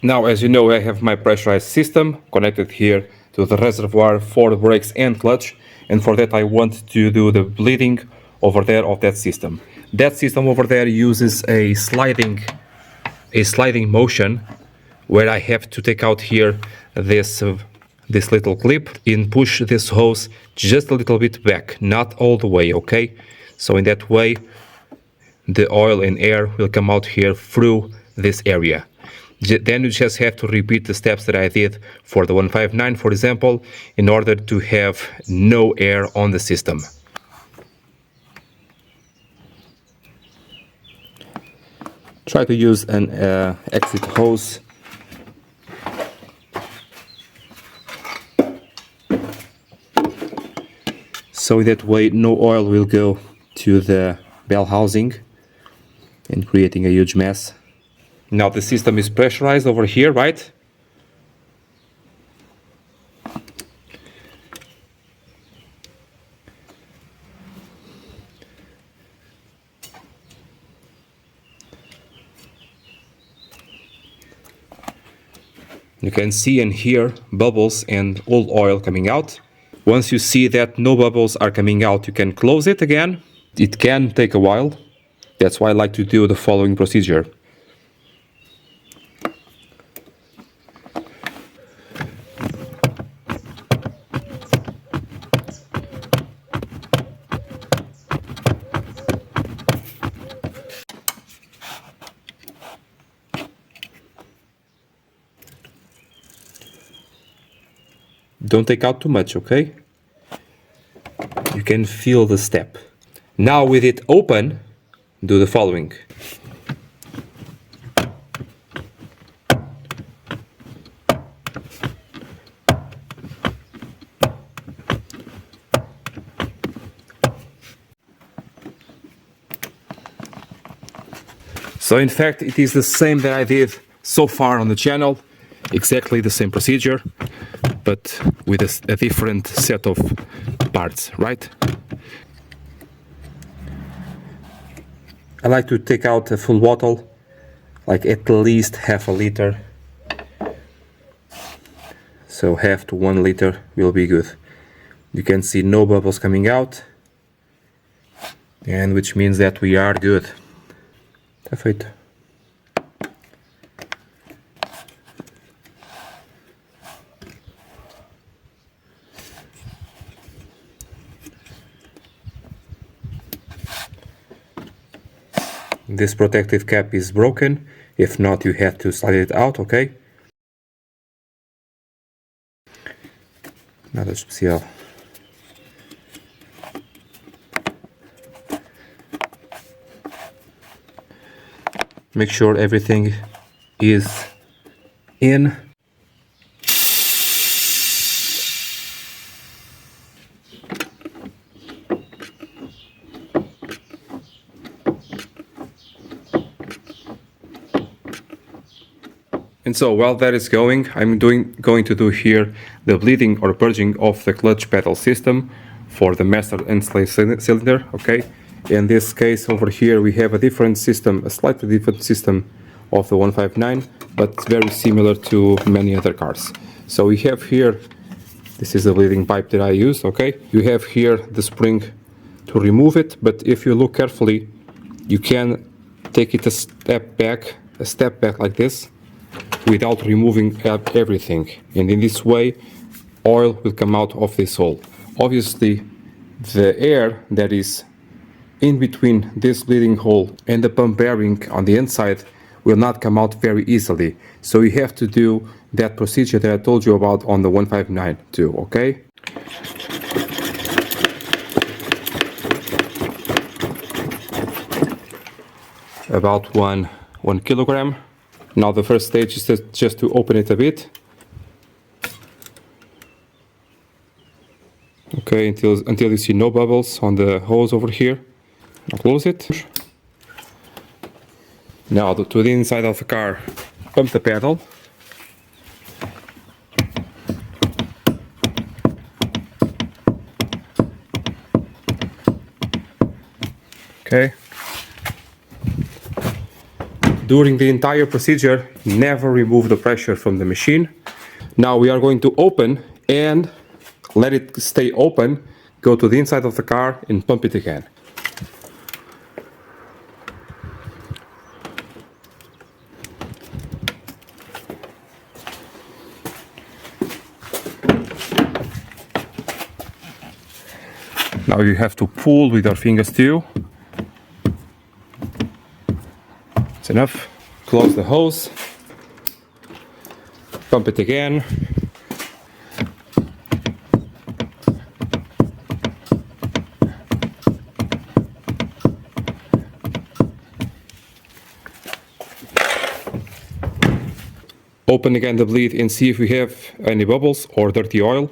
Now, as you know, I have my pressurized system connected here to the reservoir for the brakes and clutch, and for that I want to do the bleeding over there of that system. That system over there uses a sliding motion where I have to take out here this little clip and push this hose just a little bit back, not all the way, okay? So in that way the oil and air will come out here through this area. Then you just have to repeat the steps that I did for the 159, for example, in order to have no air on the system. Try to use an exit hose. So that way no oil will go to the bell housing and creating a huge mess. Now the system is pressurized over here, right? You can see and hear bubbles and old oil coming out. Once you see that no bubbles are coming out, you can close it again. It can take a while. That's why I like to do the following procedure. Don't take out too much, okay? You can feel the step. Now with it open, do the following. So in fact, it is the same that I did so far on the channel, exactly the same procedure, but with a different set of parts, right? I like to take out a full bottle, like at least half a liter. So half to 1 liter will be good. You can see no bubbles coming out, and which means that we are good. Perfect. This protective cap is broken. If not, you have to slide it out, okay? Nada especial. Make sure everything is in. And so while that is going, I'm going to do here the bleeding or purging of the clutch pedal system for the master and slave cylinder, okay? In this case over here we have a different system, a slightly different system of the 159, but very similar to many other cars. So we have here, this is the bleeding pipe that I use, okay? You have here the spring to remove it, but if you look carefully, you can take it a step back like this, without removing everything, and in this way oil will come out of this hole. Obviously the air that is in between this bleeding hole and the pump bearing on the inside will not come out very easily, so you have to do that procedure that I told you about on the 159 too, okay? About one kilogram. Now the first stage is just to open it a bit. Okay, until you see no bubbles on the hose over here. Now close it. Now to the inside of the car, pump the pedal. Okay. During the entire procedure, never remove the pressure from the machine. Now we are going to open and let it stay open, go to the inside of the car and pump it again. Now you have to pull with your fingers too. It's enough. Close the hose. Pump it again. Open again the bleed and see if we have any bubbles or dirty oil.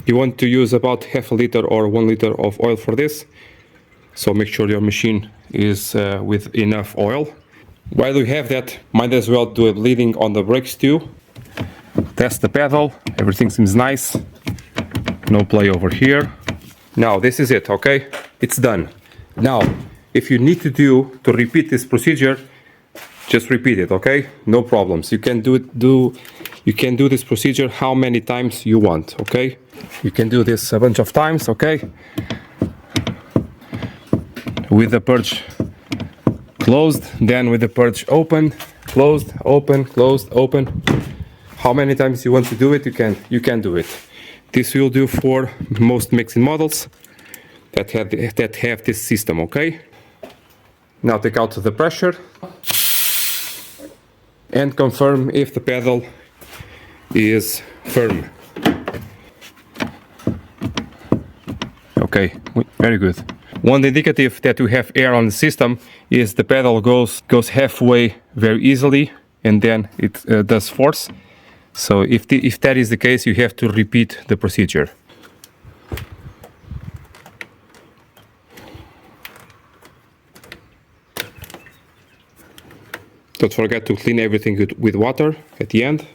You want to use about half a liter or 1 liter of oil for this, so make sure your machine is with enough oil. While you have that, might as well do a bleeding on the brakes too. Test the pedal, everything seems nice, no play over here. Now this is it, okay? It's done. Now, if you need to repeat this procedure, just repeat it, okay? No problems. You can do this procedure how many times you want, okay? You can do this a bunch of times, okay? With the purge closed, then with the purge open, closed, open, closed, open. How many times you want to do it, you can do it. This will do for most mixing models that have this system, okay? Now take out the pressure and confirm if the pedal is firm. Okay, very good. One indicative that you have air on the system is the pedal goes halfway very easily and then it does force. So if that is the case, you have to repeat the procedure. Don't forget to clean everything with water at the end.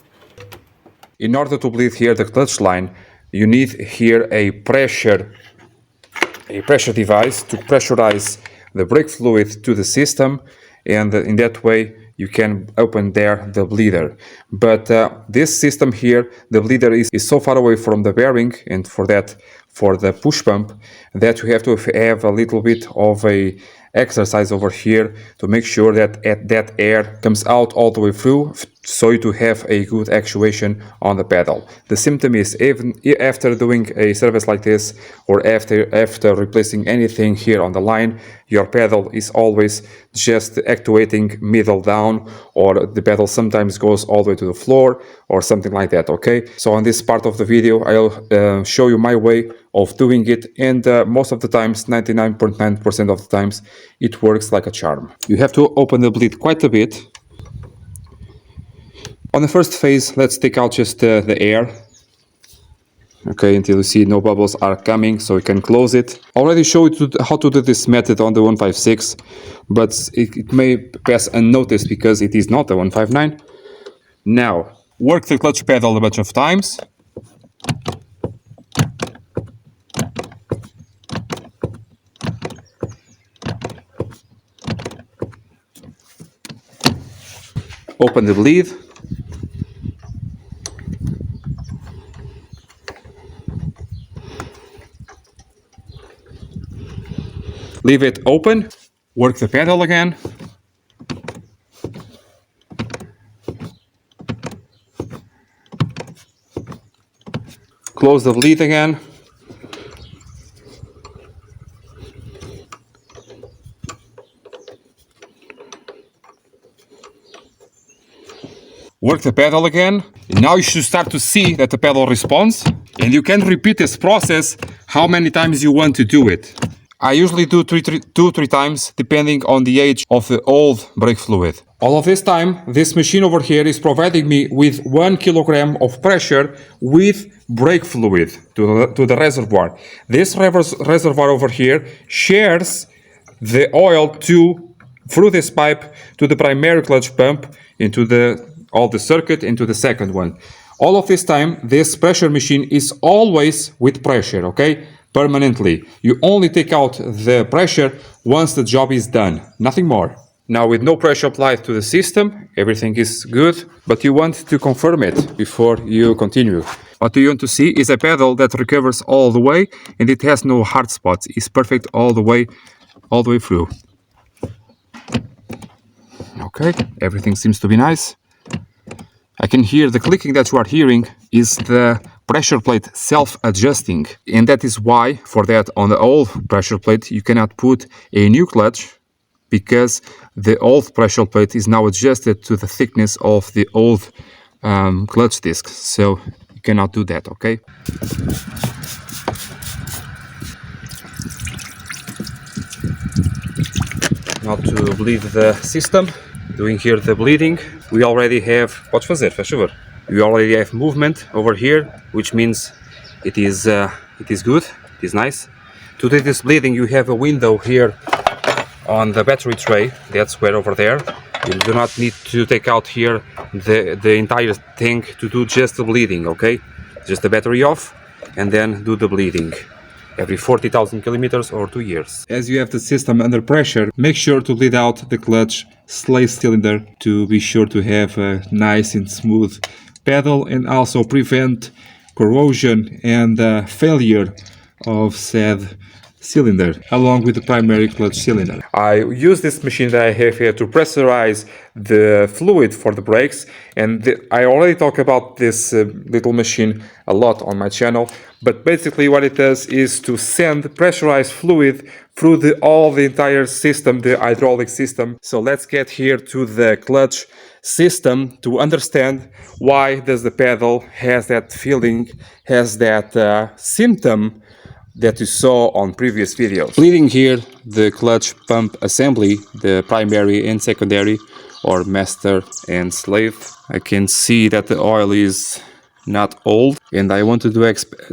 In order to bleed here the clutch line, you need here a pressure device to pressurize the brake fluid to the system, and in that way you can open there the bleeder. But this system here, the bleeder is so far away from the bearing, and for the push pump, that you have to have a little bit of a exercise over here to make sure that that air comes out all the way through, so you to have a good actuation on the pedal. The symptom is, even after doing a service like this, or after replacing anything here on the line, your pedal is always just actuating middle down, or the pedal sometimes goes all the way to the floor or something like that, okay? So on this part of the video, I'll show you my way of doing it, and most of the times, 99.9% of the times, it works like a charm. You have to open the bleed quite a bit. On the first phase, let's take out just the air. Okay, until you see no bubbles are coming, so you can close it. Already showed you how to do this method on the 156, but it may pass unnoticed because it is not a 159. Now, work the clutch pedal a bunch of times. Open the bleed. Leave it open. Work the pedal again. Close the bleed again. Work the pedal again. And now you should start to see that the pedal responds. And you can repeat this process how many times you want to do it. I usually do 2-3 times, depending on the age of the old brake fluid. All of this time, this machine over here is providing me with 1 kilogram of pressure with brake fluid to the reservoir. This reservoir over here shares the oil through this pipe to the primary clutch pump, into all the circuit, into the second one. All of this time, this pressure machine is always with pressure, okay? permanently. You only take out the pressure once the job is done, nothing more. Now, with no pressure applied to the system, everything is good, but you want to confirm it before you continue. What you want to see is a pedal that recovers all the way and it has no hard spots. It's perfect all the way through. Okay, everything seems to be nice. I can hear the clicking that you are hearing is the pressure plate self-adjusting, and that is why, for that, on the old pressure plate you cannot put a new clutch, because the old pressure plate is now adjusted to the thickness of the old clutch disc, so you cannot do that, okay? Now to bleed the system, doing here the bleeding, we already have, podes fazer, faz favor. We already have movement over here, which means it is good, it is nice. To do this bleeding you have a window here on the battery tray, that square over there. You do not need to take out here the entire tank to do just the bleeding, okay? Just the battery off and then do the bleeding every 40,000 kilometers or 2 years. As you have the system under pressure, make sure to bleed out the clutch slave cylinder to be sure to have a nice and smooth pedal and also prevent corrosion and failure of said cylinder along with the primary clutch cylinder. I use this machine that I have here to pressurize the fluid for the brakes, and I already talk about this little machine a lot on my channel, but basically what it does is to send pressurized fluid through the entire system, the hydraulic system. So let's get here to the clutch system to understand why does the pedal has that feeling, has that symptom that you saw on previous videos. Bleeding here the clutch pump assembly, the primary and secondary, or master and slave. I can see that the oil is not old, and I want to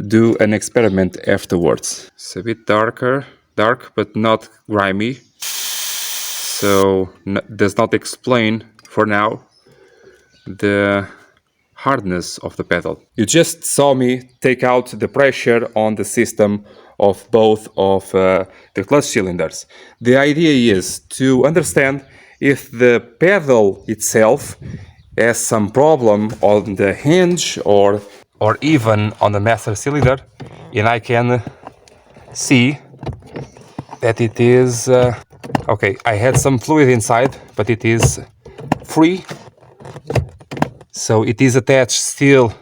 do an experiment afterwards. It's a bit dark but not grimy, so does not explain for now the hardness of the pedal. You just saw me take out the pressure on the system of both of the clutch cylinders. The idea is to understand if the pedal itself has some problem on the hinge or even on the master cylinder, and I can see that it is okay. I had some fluid inside, but it is free. So it is attached still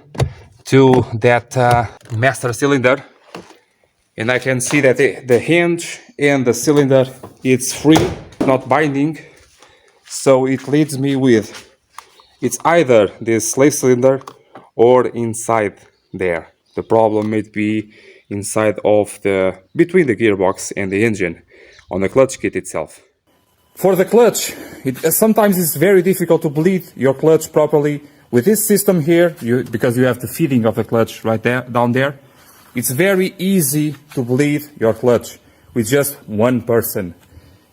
to that master cylinder, and I can see that the hinge and the cylinder, it's free, not binding. So it leads me with, it's either this slave cylinder or inside there. The problem may be inside of between the gearbox and the engine on the clutch kit itself. For the clutch, sometimes it's very difficult to bleed your clutch properly. With this system here, because you have the feeding of the clutch right there, down there, it's very easy to bleed your clutch with just one person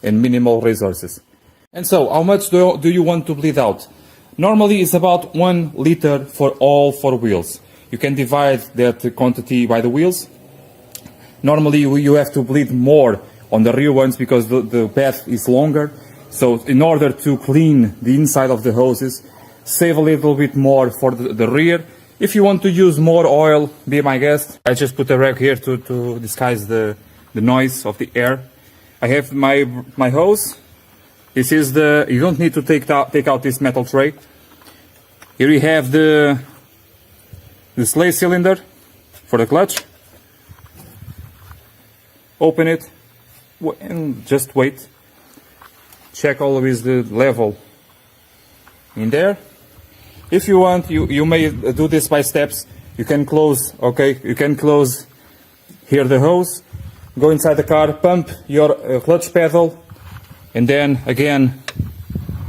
and minimal resources. And so, how much do you want to bleed out? Normally, it's about 1 liter for all 4 wheels. You can divide that quantity by the wheels. Normally, you have to bleed more on the rear ones because the path is longer. So, in order to clean the inside of the hoses, save a little bit more for the rear. If you want to use more oil, be my guest. I just put a rag here to disguise the noise of the air. I have my hose. This is you don't need to take out this metal tray. Here you have the slave cylinder for the clutch. Open it and just wait. Check always the level in there. If you want, you may do this by steps. You can close, okay, you can close here the hose, go inside the car, pump your clutch pedal, and then again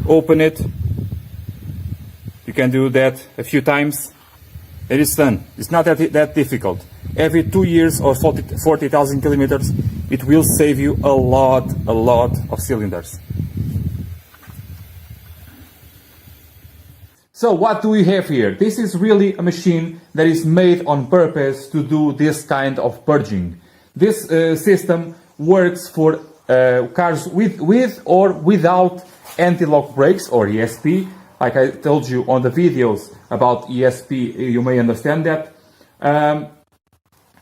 open it. You can do that a few times. It is done. It's not that difficult. Every 2 years or 40,000 kilometers, it will save you a lot of cylinders. So what do we have here? This is really a machine that is made on purpose to do this kind of purging. This system works for cars with or without anti-lock brakes or ESP. Like I told you on the videos about ESP, you may understand that.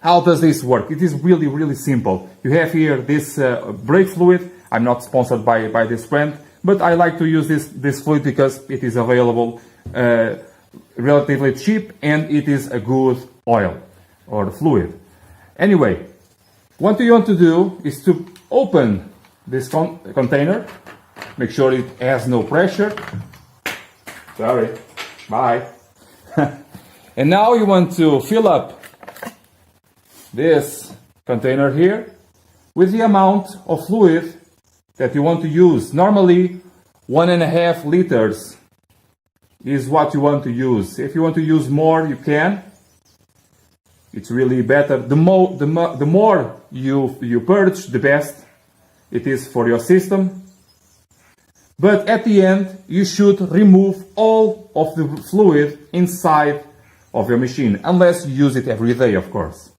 How does this work? It is really, really simple. You have here this brake fluid. I'm not sponsored by this brand, but I like to use this fluid because it is available relatively cheap and it is a good oil or fluid. Anyway, what you want to do is to open this container. Make sure it has no pressure. Sorry. Bye. And now you want to fill up this container here with the amount of fluid that you want to use. Normally 1.5 liters is what you want to use. If you want to use more, you can. It's really better. The more you purge, the best it is for your system. But at the end, you should remove all of the fluid inside of your machine, unless you use it every day, of course.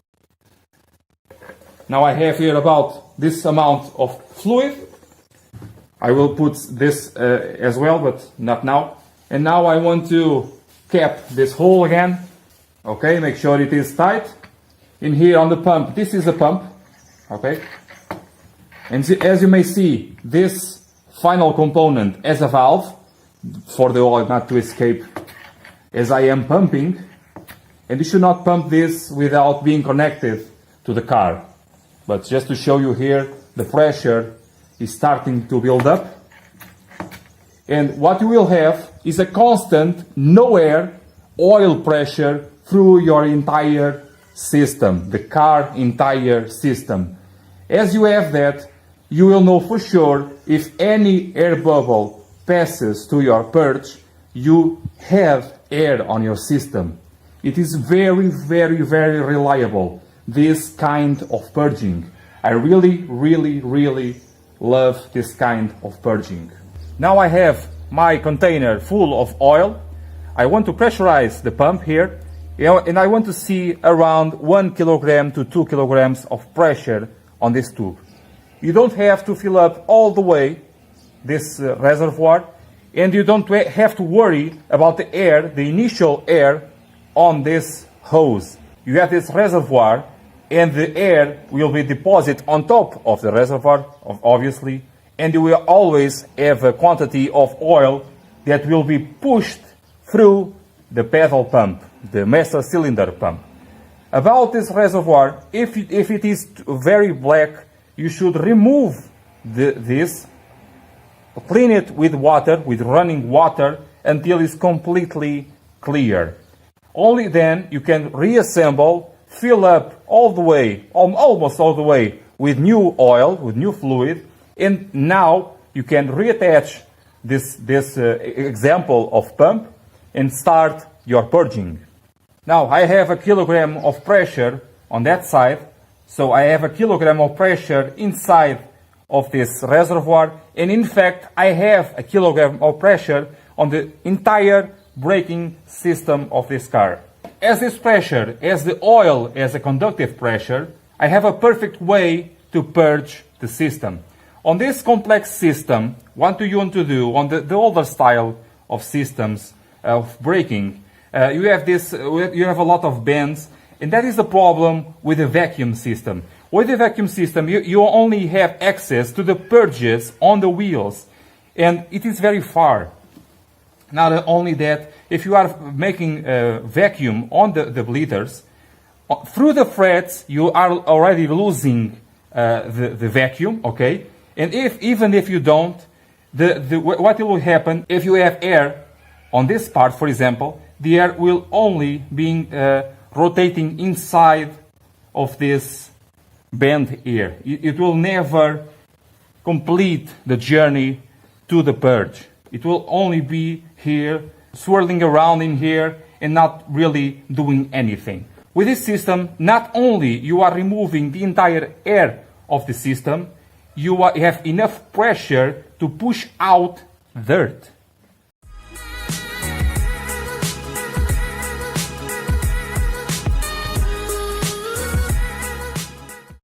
Now I have here about this amount of fluid. I will put this as well, but not now. And now I want to cap this hole again. Okay, make sure it is tight. In here on the pump, this is a pump. Okay. And as you may see, this final component as a valve for the oil not to escape as I am pumping. And you should not pump this without being connected to the car. But just to show you here, the pressure is starting to build up. And what you will have is a constant, no air, oil pressure through your entire system, the car entire system. As you have that, you will know for sure if any air bubble passes to your purge, you have air on your system. It is very, very, very reliable, this kind of purging. I really, really, really love this kind of purging. Now I have my container full of oil. I want to pressurize the pump here, and I want to see around 1 kilogram to 2 kilograms of pressure on this tube. You don't have to fill up all the way this reservoir, and you don't have to worry about the air, the initial air on this hose. You have this reservoir, and the air will be deposited on top of the reservoir, obviously, and you will always have a quantity of oil that will be pushed through the pedal pump, the master cylinder pump. About this reservoir, if it is very black, you should remove this, clean it with water, with running water, until it's completely clear. Only then you can reassemble, fill up all the way, almost all the way, with new oil, with new fluid, and now you can reattach this example of pump and start your purging. Now I have a kilogram of pressure on that side, so I have a kilogram of pressure inside of this reservoir, and in fact I have a kilogram of pressure on the entire braking system of this car. As this pressure, as the oil as a conductive pressure, I have a perfect way to purge the system. On this complex system, what do you want to do? On the older style of systems of braking, you have a lot of bends, and that is the problem with the vacuum system. With the vacuum system, you only have access to the purges on the wheels, and it is very far. Not only that, if you are making vacuum on the bleeders, through the frets, you are already losing the vacuum, okay? And even if you don't, what will happen if you have air on this part, for example, the air will only be rotating inside of this bend here. It will never complete the journey to the purge. It will only be here, swirling around in here, and not really doing anything. With this system, not only you are removing the entire air of the system, you have enough pressure to push out dirt.